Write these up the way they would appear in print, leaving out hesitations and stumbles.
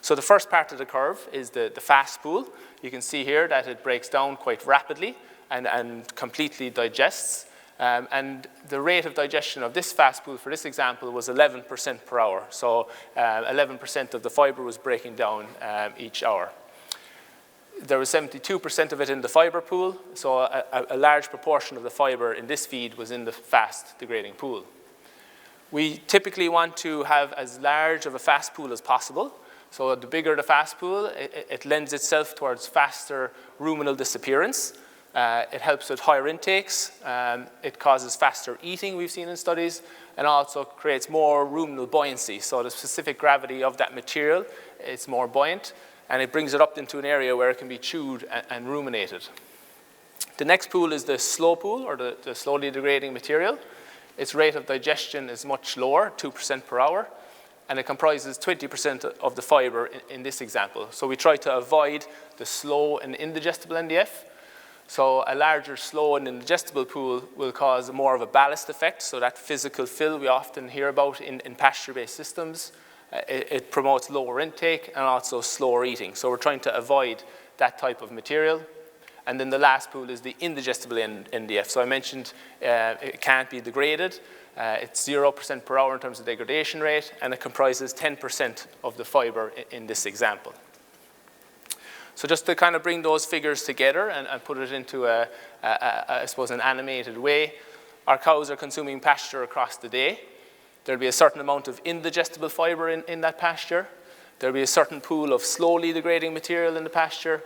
So the first part of the curve is the fast pool. You can see here that it breaks down quite rapidly and completely digests. And the rate of digestion of this fast pool for this example was 11% per hour. So 11% of the fiber was breaking down each hour. There was 72% of it in the fiber pool, so a large proportion of the fiber in this feed was in the fast degrading pool. We typically want to have as large of a fast pool as possible. So the bigger the fast pool, it lends itself towards faster ruminal disappearance. It helps with higher intakes. It causes faster eating, we've seen in studies, and also creates more ruminal buoyancy. So the specific gravity of that material, it's more buoyant, and it brings it up into an area where it can be chewed and ruminated. The next pool is the slow pool, or the slowly degrading material. Its rate of digestion is much lower, 2% per hour, and it comprises 20% of the fiber in this example. So we try to avoid the slow and indigestible NDF. So a larger slow and indigestible pool will cause more of a ballast effect, so that physical fill we often hear about in pasture-based systems. It promotes lower intake and also slower eating. So we're trying to avoid that type of material. And then the last pool is the indigestible NDF. So I mentioned it can't be degraded. It's 0% per hour in terms of degradation rate, and it comprises 10% of the fiber in this example. So just to kind of bring those figures together and put it into I suppose, an animated way, our cows are consuming pasture across the day. There'll be a certain amount of indigestible fiber in that pasture. There'll be a certain pool of slowly degrading material in the pasture,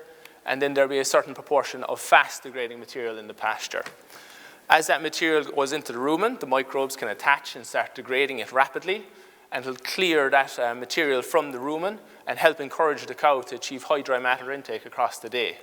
and then there'll be a certain proportion of fast degrading material in the pasture. As that material goes into the rumen, the microbes can attach and start degrading it rapidly, and it'll clear that material from the rumen and help encourage the cow to achieve high dry matter intake across the day.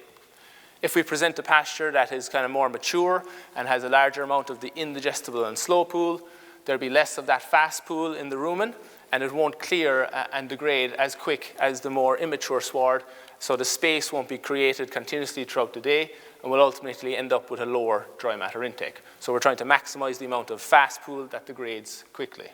If we present a pasture that is kind of more mature and has a larger amount of the indigestible and slow pool, there'll be less of that fast pool in the rumen, and it won't clear and degrade as quick as the more immature sward, so the space won't be created continuously throughout the day, and will ultimately end up with a lower dry matter intake. So we're trying to maximize the amount of fast pool that degrades quickly.